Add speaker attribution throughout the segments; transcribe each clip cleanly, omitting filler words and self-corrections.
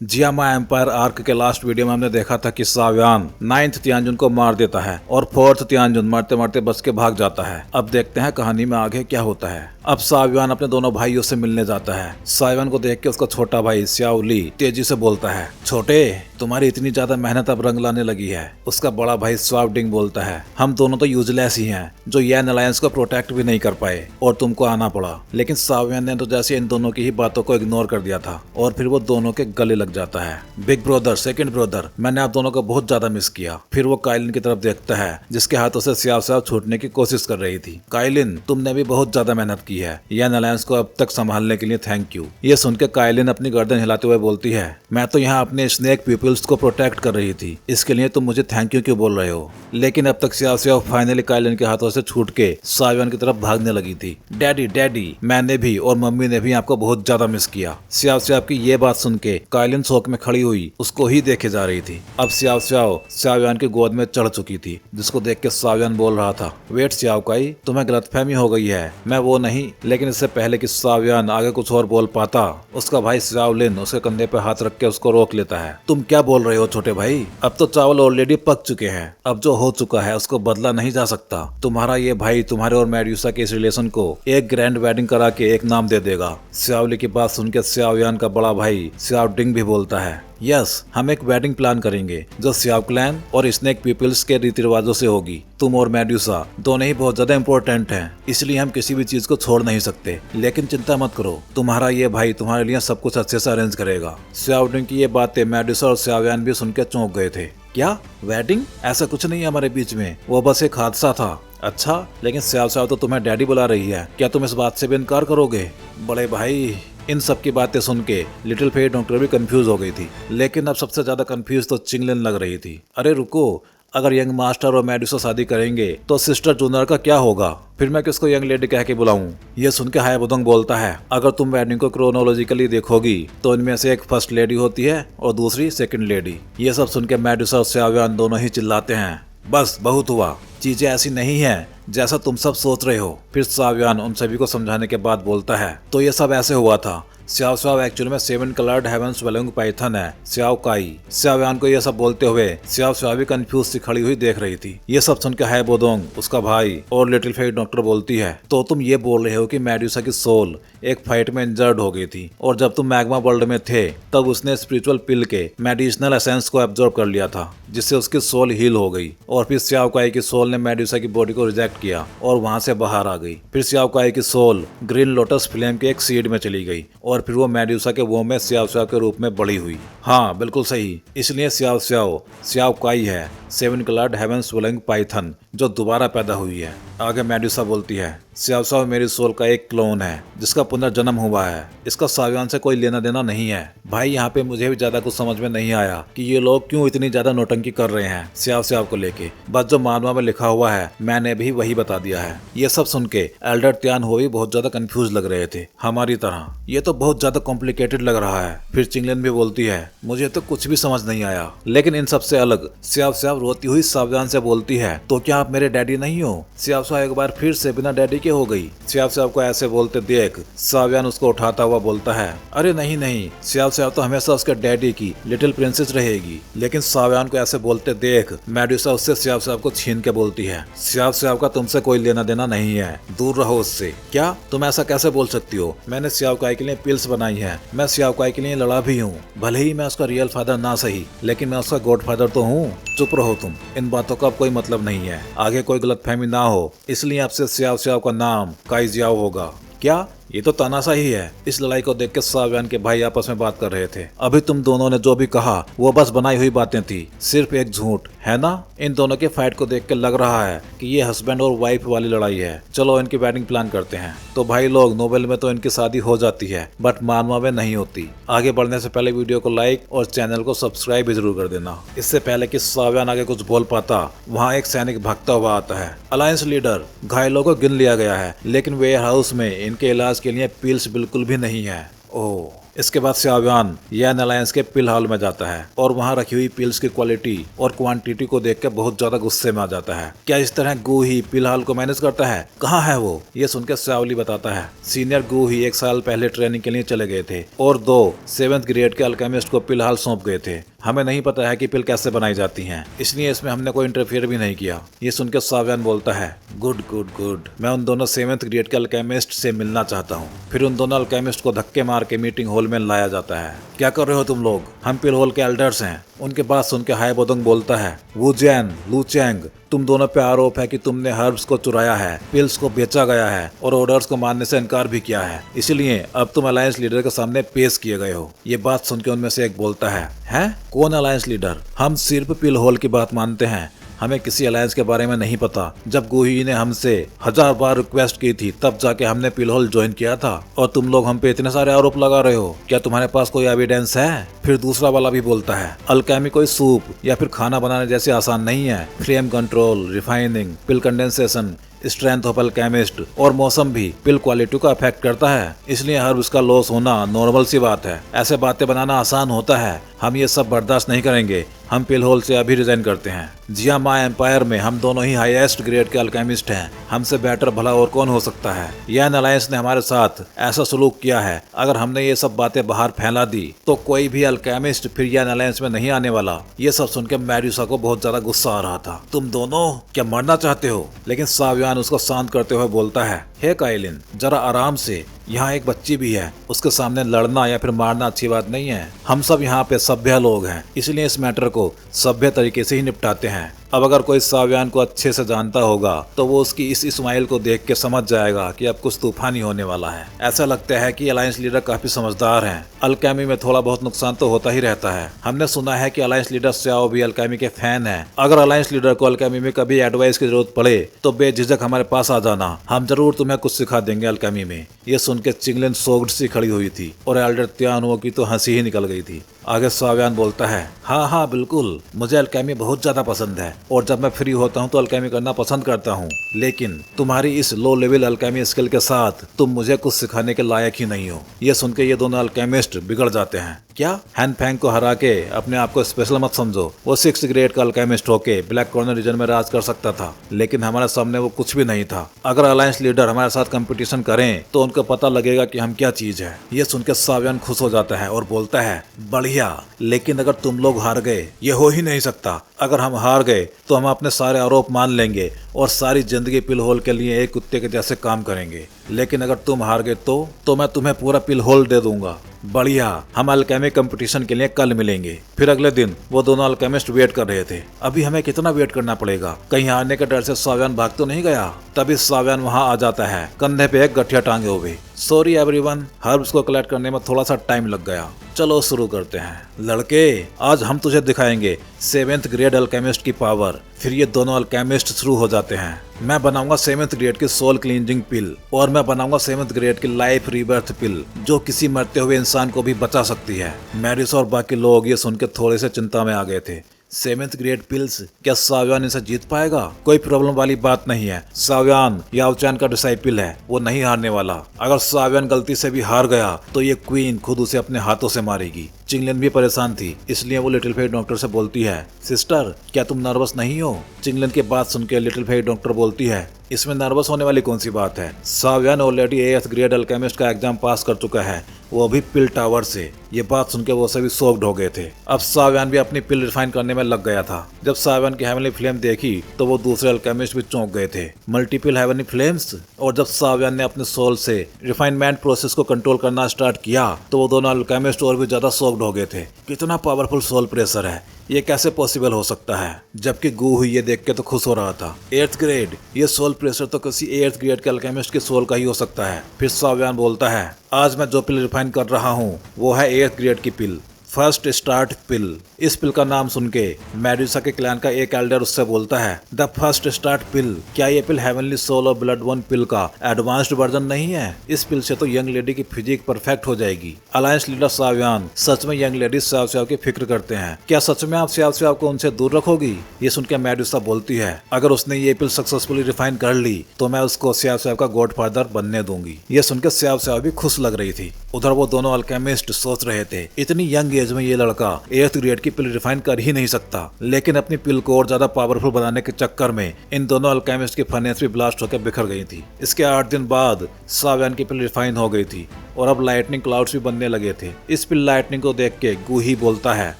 Speaker 1: Jiyama empire arc के last video में हमने देखा था कि साव्यान 9th तियानजुन को मार देता है और 4th तियानजुन मरते मरते बच के भाग जाता है। अब देखते हैं कहानी में आगे क्या होता है। अब साव्यान अपने दोनों भाइयों से मिलने जाता है। साव्यान को देख के उसका छोटा भाई स्याओ ली तेजी से बोलता है, छोटे तुम्हारी इतनी ज्यादा मेहनत अब रंग लाने लगी है। उसका बड़ा भाई स्वावडिंग बोलता है, हम दोनों तो यूजलेस ही हैं, जो यन अलायंस को प्रोटेक्ट भी नहीं कर पाए और तुमको आना पड़ा। लेकिन साव्यान ने तो जैसे इन दोनों की ही बातों को इग्नोर कर दिया था और फिर वो दोनों के गले लग जाता है। बिग ब्रदर, सेकंड ब्रदर, मैंने आप दोनों को बहुत ज्यादा मिस किया। फिर वो काइलिन की तरफ देखता है जिसके हाथों से स्याव स्याव छूटने की कोशिश कर रही थी। काइलिन, तुमने भी बहुत ज्यादा मेहनत की है यन अलायंस को अब तक संभालने के लिए, थैंक यू। ये सुन के काइलिन अपनी गर्दन हिलाते हुए बोलती है, मैं तो यहाँ अपने स्नेक पीपल्स को प्रोटेक्ट कर रही थी, इसके लिए तुम मुझे थैंक यू क्यों बोल रहे हो। लेकिन अब तक स्याव स्याव फाइनली काइलिन के हाथों से छूट के साव्यान की तरफ भागने लगी थी। डैडी डैडी, मैंने भी और मम्मी ने भी आपको बहुत ज्यादा मिस किया। स्याव स्याव की ये बात सुन के काइलिन शौक में खड़ी हुई उसको ही देखे जा रही थी। अब स्याव स्याव साव्यान की गोद में चढ़ चुकी थी, जिसको देख के साव्यान बोल रहा था, वेट स्याव काई, तुम्हें गलतफहमी हो गई है, मैं वो नहीं। लेकिन इससे पहले कि साव्यान आगे कुछ और बोल पाता, उसका भाई स्यावलिन उसके कंधे पे हाथ रख के उसको रोक लेता है। तुम क्या बोल रहे हो छोटे भाई, अब तो चावल ऑलरेडी पक चुके हैं, अब जो हो चुका है उसको बदला नहीं जा सकता। तुम्हारा ये भाई तुम्हारे और मेड्यूसा के इस रिलेशन को एक ग्रैंड वेडिंग करा के एक नाम दे देगा। स्यावली की बात सुनकर स्यावयान का बड़ा भाई स्यावडिंग भी बोलता है, यस, हम एक वेडिंग प्लान करेंगे जो स्याव क्लैन और स्नेक पीपल्स के रीति रिवाजों से होगी। तुम और मेड्यूसा दोनों ही बहुत ज्यादा इम्पोर्टेंट हैं, इसलिए हम किसी भी चीज को छोड़ नहीं सकते। लेकिन चिंता मत करो, तुम्हारा ये भाई तुम्हारे लिए सब कुछ अच्छे से अरेंज करेगा। स्यावडिंग की ये बातें मेड्यूसा और स्यावयान भी सुनकर चौंक गए थे। क्या वेडिंग? ऐसा कुछ नहीं है हमारे बीच में, वो बस एक हादसा था। अच्छा, लेकिन स्याव स्याव तो तुम्हें डैडी बुला रही है, क्या तुम इस बात से भी इनकार करोगे? बड़े भाई, इन सब की बातें सुन के लिटिल फेयर डॉक्टर भी कंफ्यूज हो गई थी। लेकिन अब सबसे ज्यादा कंफ्यूज तो चिंगलिन लग रही थी। अरे रुको, अगर यंग मास्टर और मेड्यूसा शादी करेंगे तो सिस्टर जूनियर का क्या होगा? फिर मैं किसको यंग लेडी कह के बुलाऊं? ये सुन के हाय बुदंग बोलता है, अगर तुम वेडिंग को क्रोनोलॉजिकली देखोगी तो इनमें से एक फर्स्ट लेडी होती है और दूसरी सेकंड लेडी। ये सब सुन के मेड्यूसा और स्यावयान दोनों ही चिल्लाते हैं, बस बहुत हुआ, चीजें ऐसी नहीं है जैसा तुम सब सोच रहे हो। फिर साव्यान उन सभी को समझाने के बाद बोलता है, तो ये सब ऐसे हुआ था, स्याव स्याव एक्चुअल में 7 कलर्ड हेवंस वेलुंग पाइथन है, स्याव काई। स्यावयान को ये सब बोलते हुए स्याव स्याव भी कंफ्यूज सी खड़ी हुई देख रही थी। ये सब सुनकर है बोदोंग, उसका भाई और लिटिल फेयर डॉक्टर बोलती है, तो तुम ये बोल रहे हो कि मेड्यूसा की सोल एक फाइट में इंजर्ड हो गई थी और जब तुम मैग्मा वर्ल्ड में थे तब उसने स्पिरिचुअल पिल के मेडिसिनल एसेंस को एब्जॉर्ब कर लिया था, जिससे उसकी सोल हील हो गई। और फिर स्याव काई की सोल ने मेड्यूसा की बॉडी को रिजेक्ट किया और वहां से बाहर आ गई। फिर स्याव काई की सोल ग्रीन लोटस फ्लेम के एक सीड में चली गई और फिर वो मेड्यूसा के वो में स्याव स्याव के रूप में बड़ी हुई। हाँ बिल्कुल सही, इसलिए स्याव स्याव स्याव काई है, 7 कलर्ड हेवंस वेलुंग पाइथन जो दोबारा पैदा हुई है। आगे मेड्यूसा बोलती है, स्याव स्याव मेरी सोल का एक क्लोन है जिसका पुनर्जन्म हुआ है, इसका साव्यान से कोई लेना देना नहीं है। भाई यहाँ पे मुझे भी ज्यादा कुछ समझ में नहीं आया कि ये लोग क्यों इतनी ज्यादा नौटंकी कर रहे हैं स्याव स्याव को लेके, बस जो मानवा में लिखा हुआ है मैंने भी वही बता दिया है। ये सब सुन के एल्डर त्यान हो भी बहुत ज्यादा कंफ्यूज लग रहे थे हमारी तरह, ये तो बहुत ज्यादा कॉम्प्लिकेटेड लग रहा है। फिर चिंगलिन भी बोलती है, मुझे तो कुछ भी समझ नहीं आया। लेकिन इन सबसे अलग स्याव स्याव रोती हुई साव्यान से बोलती है, तो क्या आप मेरे डैडी नहीं हो? स्याव स्याव एक बार फिर से बिना डैडी के हो गई। स्याव स्याव को ऐसे बोलते देख साव्यान उसको उठाता हुआ बोलता है, अरे नहीं नहीं, स्याव स्याव तो हमेशा उसके डैडी की लिटिल प्रिंसेस रहेगी। लेकिन साव्यान को ऐसे बोलते देख मेड्यूसा उससे स्याव स्याव को छीन के बोलती है, स्याव स्याव का तुमसे कोई लेना देना नहीं है, दूर रहो उससे। क्या तुम ऐसा कैसे बोल सकती हो? मैंने स्याव काई के लिए पिल्स बनाई है, मैं स्याव काई के लिए लड़ा भी हूँ, भले ही मैं उसका रियल फादर ना सही, लेकिन मैं उसका गॉड फादर तो हूँ। चुप रहो तुम, इन बातों का अब कोई मतलब नहीं है, आगे कोई गलतफहमी ना हो, इसलिए आपसे स्याव स्याव का नाम काई जियाओ होगा। क्या? ये तो तानाशाह ही है। इस लड़ाई को देख के साव्यान के भाई आपस में बात कर रहे थे। अभी तुम दोनों ने जो भी कहा वो बस बनाई हुई बातें थी, सिर्फ एक झूठ है ना? इन दोनों के फाइट को देख के लग रहा है कि ये हस्बैंड और वाइफ वाली लड़ाई है। चलो इनकी वेडिंग प्लान करते हैं। तो भाई लोग, नोवेल में तो इनकी शादी हो जाती है बट मानवा में नहीं होती। आगे बढ़ने से पहले वीडियो को लाइक और चैनल को सब्सक्राइब भी जरूर कर देना। इससे पहले कि साव्यान आगे कुछ बोल पाता, वहाँ एक सैनिक भागता हुआ आता है। अलायंस लीडर, घायलों को गिन लिया गया है लेकिन वेयर हाउस में इनके इलाज के लिए पिल्स बिल्कुल भी नहीं है। ओह, इसके बाद शाव्यान यंग अलायंस के पिल हॉल में जाता है और वहाँ रखी हुई पिल्स की क्वालिटी और क्वांटिटी को देख के बहुत ज्यादा गुस्से में आ जाता है। क्या इस तरह गू ही पिल हॉल को मैनेज करता है? कहाँ है वो? ये सुनकर श्यावली बताता है सीनियर गू ही 1 साल पहले ट्रेनिंग के लिए चले गए थे और 2 7th ग्रेड के अल्केमिस्ट को पिल हॉल सौंप गए थे। हमें नहीं पता है कि पिल कैसे बनाई जाती हैं, इसलिए इसमें हमने कोई इंटरफेयर भी नहीं किया। ये सुनकर शाव्यान बोलता है गुड गुड गुड, मैं उन दोनों 7th ग्रेड के अल्केमिस्ट से मिलना चाहता हूँ। फिर उन दोनों अल्केमिस्ट को धक्के मार के मीटिंग हॉल में लाया जाता है। क्या कर रहे हो तुम लोग? हम पिल हॉल के एल्डर्स हैं। उनके बात सुन के हाय बोदंग बोलता है वू जैन लू चैंग, तुम दोनों पे आरोप है कि तुमने हर्ब्स को चुराया है, पिल्स को बेचा गया है और ऑर्डर्स को मानने से इनकार भी किया है, इसलिए अब तुम अलायंस लीडर के सामने पेश किए गए हो। ये बात सुन के उनमें से एक बोलता है कौन अलायंस लीडर? हम सिर्फ पिल हॉल की बात मानते हैं, हमें किसी अलायंस के बारे में नहीं पता। जब गोही ने हमसे 1000 बार रिक्वेस्ट की थी तब जाके हमने पिल हॉल ज्वाइन किया था और तुम लोग हम पे इतने सारे आरोप लगा रहे हो। क्या तुम्हारे पास कोई एविडेंस है? फिर दूसरा वाला भी बोलता है अल्केमी कोई सूप या फिर खाना बनाने जैसे आसान नहीं है। Flame control, refining, pill condensation, strength of alchemist और मौसम भी पिल क्वालिटी को अफेक्ट करता है, इसलिए हर्ब्स का लॉस होना नॉर्मल सी बात है। ऐसे बातें बनाना आसान होता है, हम ये सब बर्दाश्त नहीं करेंगे। हम पिल हॉल से अभी रिजाइन करते हैं। जिया माँ एम्पायर में हम दोनों ही हाईएस्ट ग्रेड के अल्केमिस्ट हैं, हमसे बेटर भला और कौन हो सकता है। यंग अलायंस ने हमारे साथ ऐसा सलूक किया है, अगर हमने ये सब बातें बाहर फैला दी तो कोई भी अल्केमिस्ट फिर यंग अलायंस में नहीं आने वाला। ये सब सुन के मैड्यूसा को बहुत ज्यादा गुस्सा आ रहा था। तुम दोनों क्या मरना चाहते हो? लेकिन शाव्यान उसको शांत करते हुए बोलता है हे काइलिन, जरा आराम से, यहाँ एक बच्ची भी है, उसके सामने लड़ना या फिर मारना अच्छी बात नहीं है। हम सब यहाँ पे सभ्य लोग हैं, इसलिए इस मैटर को सभ्य तरीके से ही निपटाते हैं। अब अगर कोई शाव्यान को अच्छे से जानता होगा तो वो उसकी इस स्माइल को देख के समझ जाएगा कि अब कुछ तूफानी होने वाला है। ऐसा लगता है कि अलायंस लीडर काफी समझदार हैं। अल्केमी में थोड़ा बहुत नुकसान तो होता ही रहता है। हमने सुना है कि अलायंस लीडर श्याओ भी अल्केमी के फैन है। अगर अलायंस लीडर को अल्केमी में कभी एडवाइस की जरूरत पड़े तो बेझिझक हमारे पास आ जाना, हम जरूर तुम्हें कुछ सिखा देंगे अल्केमी में। ये सुन के चिंगलिन सोग्ड सी खड़ी हुई थी और एल्डर त्यानुओ की तो हंसी ही निकल गई थी। आगे शाव्यान बोलता है हाँ बिल्कुल, मुझे अल्केमी बहुत ज्यादा पसंद है और जब मैं फ्री होता हूँ तो अल्केमी करना पसंद करता हूँ, लेकिन तुम्हारी इस लो लेवल अल्केमी स्किल के साथ तुम मुझे कुछ सिखाने के लायक ही नहीं हो। ये सुन के ये दोनों अल्केमिस्ट बिगड़ जाते हैं। क्या हैन फैंग को हरा के अपने आप को स्पेशल मत समझो। वो 6th ग्रेड का अल्केमिस्ट होके ब्लैक कॉर्नर रीजन में राज कर सकता था, लेकिन हमारे सामने वो कुछ भी नहीं था। अगर अलायंस लीडर हमारे साथ कंपटीशन करें तो उनको पता लगेगा कि हम क्या चीज है। ये सुन के शाव्यान खुश हो जाता है और बोलता है बढ़िया, लेकिन अगर तुम लोग हार गए, ये हो ही नहीं सकता। अगर हम हार गए तो हम अपने सारे आरोप मान लेंगे और सारी जिंदगी पिल होल के लिए एक कुत्ते के जैसे काम करेंगे, लेकिन अगर तुम हार गए तो मैं तुम्हें पूरा पिल होल दे दूंगा। बढ़िया, हम अल्केमी कंपटीशन के लिए कल मिलेंगे। फिर अगले दिन वो दोनों अल्केमिस्ट वेट कर रहे थे। अभी हमें कितना वेट करना पड़ेगा, कहीं हारने के डर से शाव्यान भाग तो नहीं गया? तभी शाव्यान वहाँ आ जाता है, कंधे पे एक गठिया टांगे हुए। सॉरी एवरीवन, हर्ब्स को कलेक्ट करने में थोड़ा सा टाइम लग गया। चलो शुरू करते हैं। लड़के, आज हम तुझे दिखाएंगे 7th ग्रेड अल्केमिस्ट की पावर। फिर ये दोनों अल्केमिस्ट शुरू हो जाते हैं। मैं बनाऊंगा 7th ग्रेड की सोल क्लींजिंग पिल और मैं बनाऊंगा 7th ग्रेड की लाइफ रीबर्थ पिल जो किसी मरते हुए इंसान को भी बचा सकती है। मैरिस और बाकी लोग ये सुन के थोड़े से चिंता में आ गए थे। 7th ग्रेड पिल्स, क्या शाव्यान इसे जीत पाएगा? कोई प्रॉब्लम वाली बात नहीं है। शाव्यान याओ चैन का डिसाइपल है, वो नहीं हारने वाला। अगर शाव्यान गलती से भी हार गया तो ये क्वीन खुद उसे अपने हाथों से मारेगी। चिंगलिन भी परेशान थी, इसलिए वो लिटिल फेई डॉक्टर से बोलती है सिस्टर, क्या तुम नर्वस नहीं हो? चिंगलिन की बात सुन के लिटिल फेई डॉक्टर बोलती है इसमें नर्वस होने वाली कौन सी बात है? शाव्यान ऑलरेडी 8th ग्रेड अल्केमिस्ट का एग्जाम पास कर चुका है, वो भी पिल टावर से। ये बात सुनकर वो सभी शॉक्ड हो गए थे। अब शाव्यान भी अपनी पिल रिफाइन करने में लग गया था। जब शाव्यान की हेवनली फ्लेम देखी तो वो दूसरे अल्केमिस्ट भी चौंक गए थे। Multiple heavenly flames. और जब शाव्यान ने अपने सोल से रिफाइनमेंट प्रोसेस को कंट्रोल करना स्टार्ट किया तो वो दोनों अल्केमिस्ट और भी ज्यादा शॉक्ड हो गए थे। कितना पावरफुल सोल प्रेशर है, ये कैसे पॉसिबल हो सकता है? जबकि गू हुई ये देख के तो खुश हो रहा था। 8th ग्रेड, ये सोल प्रेशर तो किसी 8th ग्रेड के अल्केमिस्ट के सोल का ही हो सकता है। फिर शाव्यान बोलता है आज मैं जो पिल रिफाइन कर रहा हूँ वो है 8th ग्रेड की पिल, फर्स्ट स्टार्ट पिल। इस पिल का नाम सुन के मैड्यूसा के क्लैन का एक एल्डर उससे बोलता है द फर्स्ट स्टार्ट पिल, क्या ये पिल हेवनली सोल और ब्लड वन पिल का एडवांस्ड वर्जन नहीं है? इस पिल से तो यंग लेडी की फिजिक परफेक्ट हो जाएगी। अलायंस लीडर शाव्यान सच में यंग लेडी श्याव श्याव की फिक्र करते हैं। क्या सच में आप श्याव श्याव को उनसे दूर रखोगी? ये सुन के मैड्यूसा बोलती है अगर उसने ये पिल सक्सेसफुली रिफाइन कर ली तो मैं उसको श्याव श्याव का गॉडफादर बनने दूंगी। ये सुनकर श्याव श्याव भी खुश लग रही थी। उधर वो दोनों अल्केमिस्ट सोच रहे थे इतनी यंग एज में ये लड़का 8th ग्रेड की पिल रिफाइन कर ही नहीं सकता, लेकिन अपनी पिल को और ज्यादा पावरफुल बनाने के चक्कर में इन दोनों अल्केमिस्ट की फर्नेस भी ब्लास्ट होकर बिखर गई थी। इसके 8 दिन बाद सावियान की पिल रिफाइन हो गई थी और अब लाइटनिंग क्लाउड्स भी बनने लगे थे। इस पिल लाइटनिंग को देख के गूही बोलता है,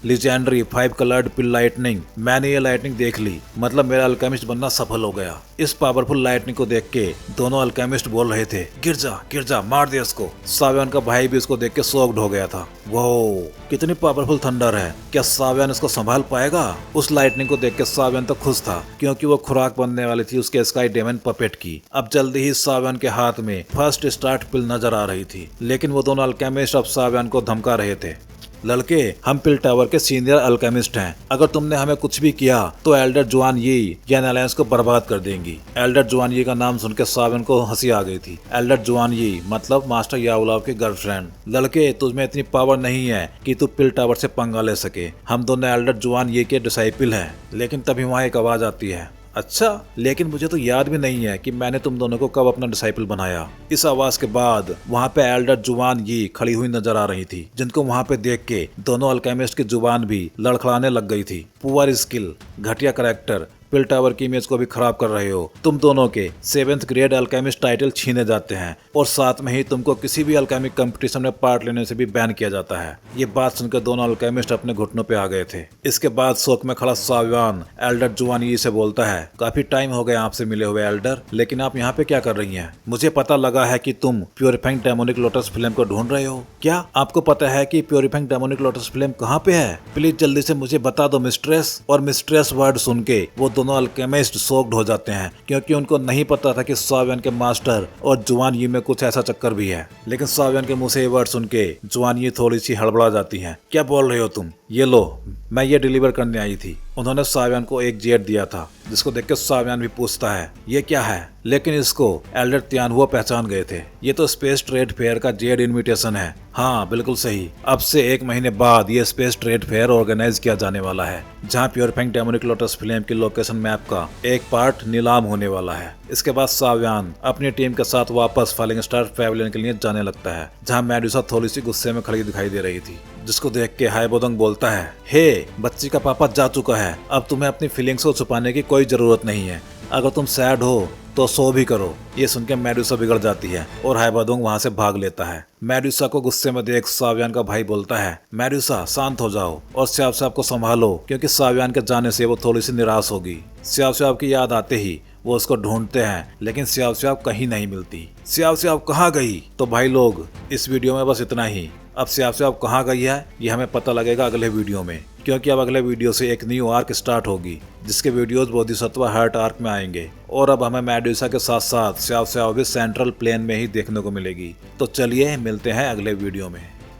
Speaker 1: लीजेंडरी 5 कलर्ड पिल लाइटनिंग, मैंने ये लाइटनिंग देख ली, मतलब मेरा अल्केमिस्ट बनना सफल हो गया। इस पावरफुल लाइटनिंग को देख के दोनों अल्केमिस्ट बोल रहे थे, गिर जा मार दे उसको। सावियान का भाई भी इसको देख के शॉक्ड हो गया था। वो कितनी पावरफुल थंडर है, क्या सावियान इसको संभाल पाएगा? उस लाइटनिंग को देख के सावियान तो खुश था क्योंकि वो खुराक बनने वाली थी उसके स्काई डेमन पपेट की। अब जल्दी ही सावियान के हाथ में फर्स्ट स्टार्ट पिल नजर आ रही थी, लेकिन वो दोनों अल्केमिस्ट अब सावियान को धमका रहे थे, लड़के हम पिल टावर के सीनियर अल्केमिस्ट हैं, अगर तुमने हमें कुछ भी किया तो एल्डर जुआन यी या अलायंस को बर्बाद कर देंगी। एल्डर जुआन यी का नाम सुनकर सावियान को हंसी आ गई थी। एल्डर जुआन यी मतलब मास्टर याओलाव की गर्लफ्रेंड। लड़के तुझमें इतनी पावर नहीं है कि तू पिल टावर से पंगा ले सके, हम दोनों एल्डर जुआन यी के डिसाइपल हैं। लेकिन तभी वहाँ एक आवाज आती है, अच्छा, लेकिन मुझे तो याद भी नहीं है कि मैंने तुम दोनों को कब अपना डिसाइपल बनाया। इस आवाज के बाद वहाँ पे एल्डर जुआन यी खड़ी हुई नजर आ रही थी, जिनको वहाँ पे देख के दोनों अल्केमिस्ट की जुबान भी लड़खड़ाने लग गई थी। पुअर स्किल, घटिया करैक्टर, पिल टावर की इमेज को भी खराब कर रहे हो। तुम दोनों के 7th ग्रेड अल्केमिस्ट टाइटल छीने जाते हैं और साथ में ही तुमको किसी भी अल्केमिक कंपटीशन में पार्ट लेने से भी बैन किया जाता है। ये बात सुनकर दोनों अल्केमिस्ट अपने घुटनों पे आ गए थे। इसके बाद शोक में खड़ा सावियान एल्डर जुआन यी से बोलता है, काफी टाइम हो गया आपसे मिले हुए एल्डर, लेकिन आप यहाँ पे क्या कर रही हैं? मुझे पता लगा है कि तुम प्योरीफाइंग डेमोनिक लोटस फ्लेम को ढूंढ रहे हो। क्या आपको पता है कि प्योरीफाइंग डेमोनिक लोटस फ्लेम कहाँ पे है? प्लीज जल्दी से मुझे बता दो मिस्ट्रेस। और मिस्ट्रेस वर्ड सुन के वो दोनों अल्केमिस्ट शॉक्ड हो जाते हैं क्योंकि उनको नहीं पता था कि सावियान के मास्टर और जुआन यी में कुछ ऐसा चक्कर भी है। लेकिन सावियान के मुंह से ये वर्ड सुन के जुआन यी थोड़ी सी हड़बड़ा जाती हैं। क्या बोल रहे हो तुम? ये लो, मैं ये डिलीवर करने आई थी। उन्होंने सावियान को एक जेट दिया था, जिसको देख के सावियान भी पूछता है, ये क्या है? लेकिन इसको एल्डर तियानहुआ पहचान गए थे। ये तो स्पेस ट्रेड फेयर का जेड इनविटेशन है। हाँ बिल्कुल सही, अब से 1 महीने बाद ये स्पेस ट्रेड फेयर ऑर्गेनाइज किया जाने वाला है, जहाँ प्योरीफाइंग डेमोनिक लोटस फ्लेम की लोकेशन मैप का एक पार्ट नीलाम होने वाला है। इसके बाद सावियान अपनी टीम के साथ वापस फॉलिंग स्टार पैविलियन के लिए जाने लगता है, जहाँ मेडुसा थोड़ी सी गुस्से में खड़ी दिखाई दे रही थी, जिसको देख के हाइबोदंग बोलता है, हे बच्ची का पापा जा चुका है, अब तुम्हें अपनी फीलिंग्स को छुपाने की कोई जरूरत नहीं है, अगर तुम सैड हो तो सो भी करो। ये सुन के मेडुसा बिगड़ जाती है और हाइबोदंग वहाँ से भाग लेता है। मेडुसा को गुस्से में देख सावियान का भाई बोलता है, मेडुसा शांत हो जाओ और स्याव स्याव को संभालो, क्योंकि सावियान के जाने से वो थोड़ी सी निराश होगी। स्याव स्याव की याद आते ही वो उसको ढूंढते हैं, लेकिन स्याव स्याव कहीं नहीं मिलती। स्याव स्याव कहाँ गई? तो भाई लोग इस वीडियो में बस इतना ही। अब स्याव स्याव कहाँ गई है ये हमें पता लगेगा अगले वीडियो में, क्योंकि अब अगले वीडियो से एक न्यू आर्क स्टार्ट होगी, जिसके वीडियोस बोधिसत्व हार्ट आर्क में आएंगे। और अब हमें मेडुसा के साथ साथ स्याव स्याव भी सेंट्रल प्लेन में ही देखने को मिलेगी। तो चलिए मिलते हैं अगले वीडियो में।